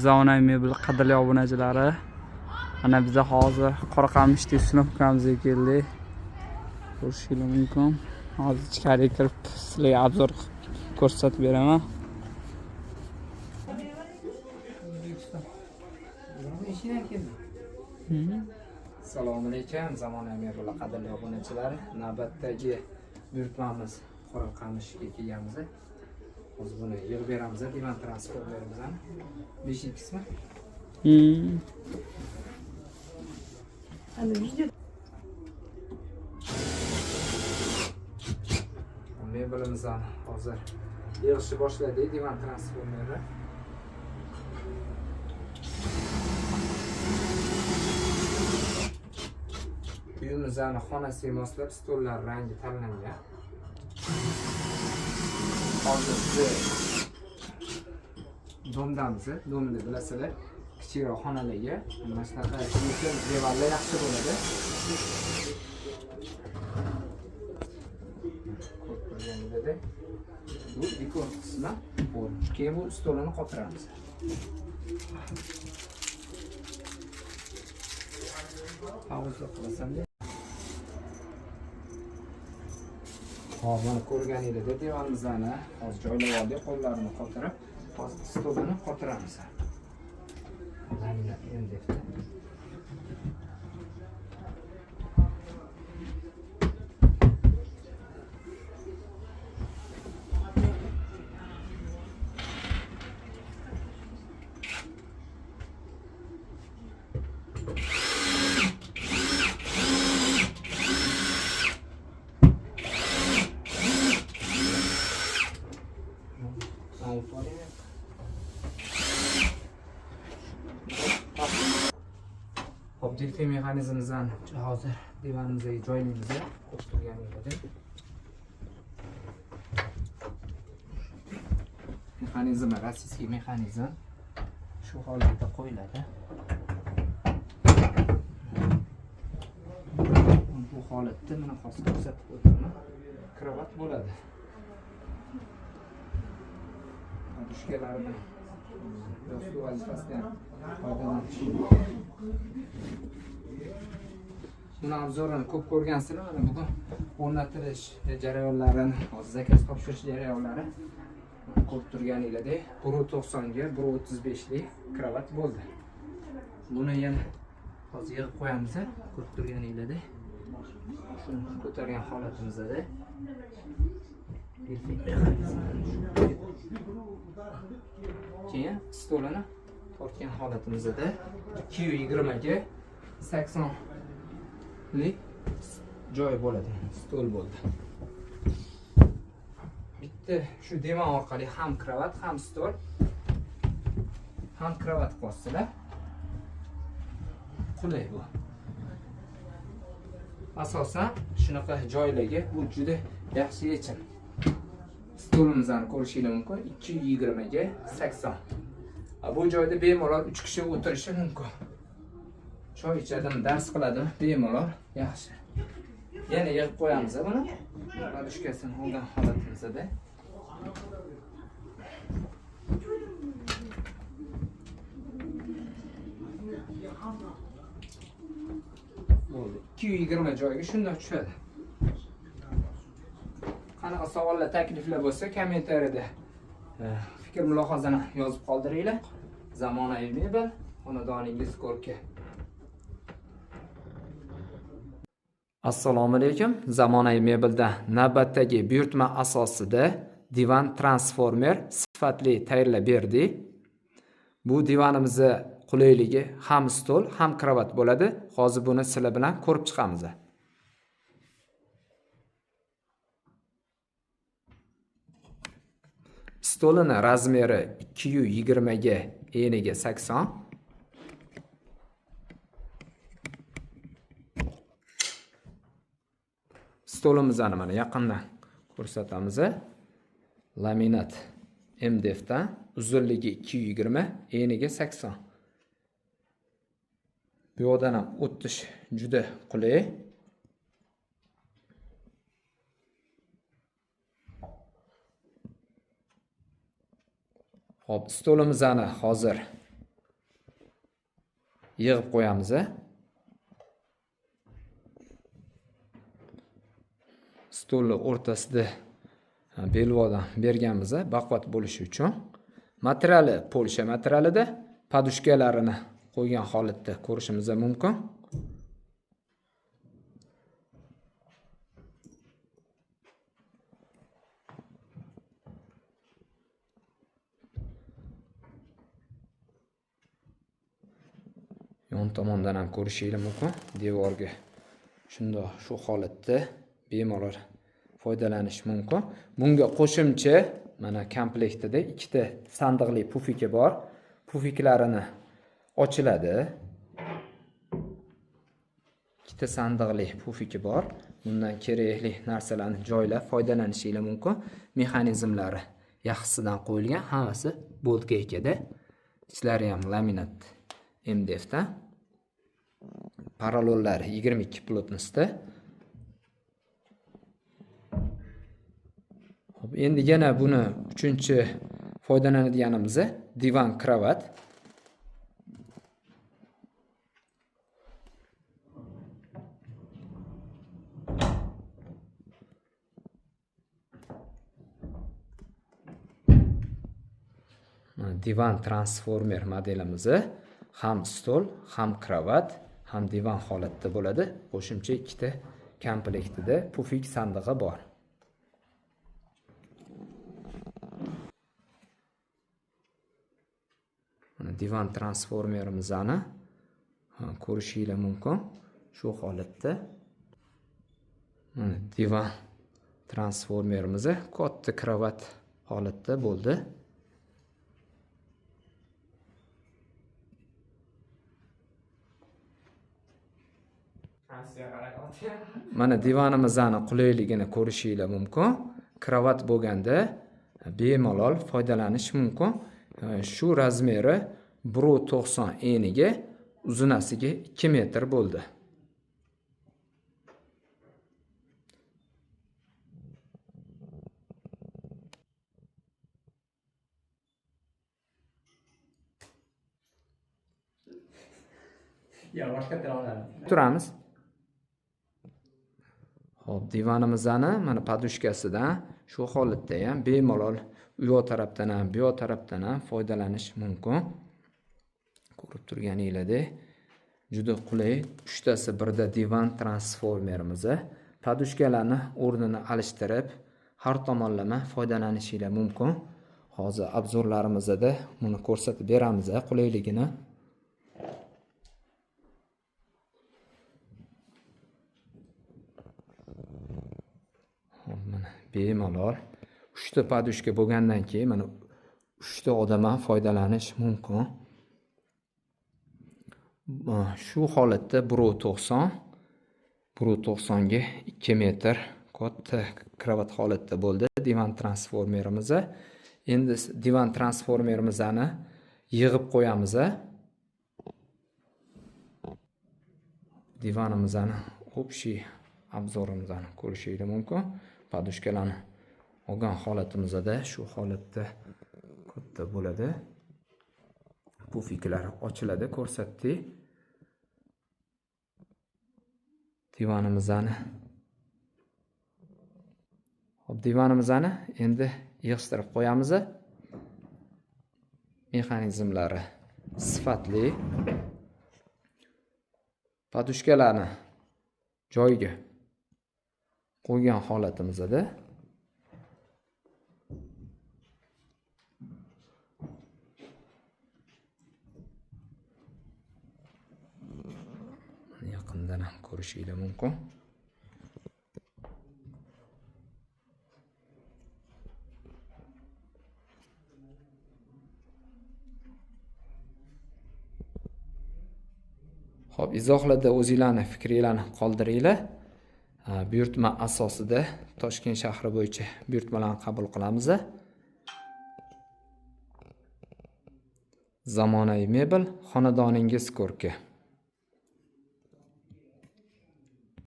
Zamonaviy mebel qadrli obunachilari. Ana biz hozir Qoraqamishda sinov ukamizga keldik. Ko'rishingiz mumkin. Hozir ichkariga kirib sizlarga obzor ko'rsatib beraman. Assalomu alaykum, zamonaviy mebel qadrli obunachilar. Navbatdagi buyurtmamiz Qoraqamishga kelganmiz. Hozir buni yig'ib beramiz, divan transformerimizni. 5 qismi. Ana video Mebelimizni hozir yig'ishni boshladi, divan transformeri. Uyimizning xonasiga moslab stollar rangi tanlangan. Hozir domdamiz, domni bilasizlar, kichikroq xonalarga mana shunaqa yukun devorlar yaxshi bo'ladi. Ko'rganda bu dekor qismi, keyin bu stolini qotiramiz. Havuzga qilasan-da. Hozir mana ko'rganingizda divanimizni hozir joylab oldik, qo'llarini qotirib, hozir stolini qotiramiz. Endi Dilfiy mexanizmimizdan hozir divanimizga joylaymiz. O'tirganingizda mexanizm, rossiyskiy mexanizm shu holatda qo'yiladi. Bu holatda mana hozir ko'rsatib o'taman. Kravat bo'ladi. Podushkalarni yostiq vazifasidan foydalanish. Buni obzorini ko'p ko'rgansizlar, mana bugun o'rnatilish jarayonlarini, hozir zakaz topshirish jarayonlari ko'rib turganingizda 1.90 ga 1.35 lik kravat bo'ldi. Buni yana hozir yig'ib qo'yamiz, ko'rib turganingizda. Shuni ko'targan holatimizda keyin stolini tortgan holatimizda 220 ga 80 lik joy bo'ladi, stol bo'ldi. Bitta shu divan orqali ham kravat, ham stol, ham kravat qo'shsalar qulay bu. Asosan shunaqa joylarga bu juda yaxshi yechim. Stolimizni ko'rishingiz mumkin, 220 ga 80. Bu joyda bemalol 3 kishi o'tirishi mumkin. Choy ichadimi, dars qiladimi, bemalol yaxshi. Yana yig'ib qo'yamiz buni. Podushkasini olgan holatimizda. Bo'ldi. 220 joyga shunday tushadi. Qanaqa savollar, takliflar bo'lsa, kommentariyada fikr mulohazani yozib qoldiringlar. Zamonaviy mebel, xonadoningiz ko'rki. Assalomu alaykum. Zamonaviy mebelda navbatdagi buyurtma asosida divan transformer sifatli tayyorlab berdik. Bu divanimizni qulayligi ham stol, ham kravat bo'ladi. Hozir buni sizlar bilan ko'rib chiqamiz. Stolini razmeri 220 ga eniga 80. Stolimizni mana yaqindan ko'rsatamiz. Laminat MDFdan, uzunligi 220, eniga 80. Bu yerdan ham o'tish juda qulay. Hop, stolimizni hozir yig'ib qo'yamiz. Stolni o'rtasida belvodan berganmiz baquvvat bo'lishi uchun. Materiali Polsha materialida, podushkalarini qo'ygan holatda ko'rishimiz mumkin. Yon tomondan ham ko'rishingiz mumkin. Devorga shundoq shu holatda bemalol foydalanish mumkin. Bunga qo'shimcha mana komplektida ikkita sandiqli pufiki bor. Pufiklarini ochiladi. Ikkita sandiqli pufiki bor. Bundan kerakli narsalarni joylab foydalanishingiz mumkin. Mexanizmlari yaxshisidan qo'yilgan, hammasi boltga ekada. Ichlari ham laminat MDFdan. Parallollari 22 plotnosda. Endi yana buni uchinchi foydalanadiganimiz divan kravat. Divan transformer modelimiz ham stol, ham kravat, ham divan holatda bo'ladi. Qo'shimcha ikkita komplektida pufik sandig'i bor. Divan transformerimizni ko'rishingiz mumkin. Shu holatda divan transformerimiz katta kravat holatda bo'ldi. Mana divanimizning qulayligini ko'rishingiz mumkin. Kravat bo'lganda bemalol foydalanish mumkin. Shu razmeri 1.90 eniga, uzunasiga 2 metr bo'ldi. Turamiz. Xo'p, divanimizni mana podushkasidan shu holatda ham bemalol u yoq tarafdan ham, bu yoq tarafdan ham foydalanish mumkin. Ko'rib turganingizdek, juda qulay. 3tasi birda divan transformerimiz. Podushkalarni o'rnini alishtirib, har tomonlama foydalanishingiz mumkin. Hozir obzorlarimizda buni ko'rsatib beramiz, qulayligini. Mana bemalol 3ta podushka bo'lgandan keyin mana 3ta odam ham foydalanish mumkin. Shu holatda 1.90 ga 2 metr katta kravat holatda bo'ldi divan transformerimiz. Endi divan transformerimizni yig'ib qo'yamiz. Divanimizni общий obzorimizni ko'rishingiz mumkin. Podushkalarni olgan holatimizda shu holatda katta bo'ladi. Pufiklar ochiladi, ko'rsatdik. Divanimizni endi yig'ishtirib qo'yamiz. Mexanizmlari sifatli. Podushkalarni joyiga qo'ygan holatimizda yaqindan ham ko'rishingiz mumkin. Xo'p, izohlarda o'zingizlarni fikringizni qoldiringlar. Buyurtma asosida Toshkent shahri bo'yicha buyurtmalarni qabul qilamiz. Zamonaviy mebel, xonadoningiz ko'rki.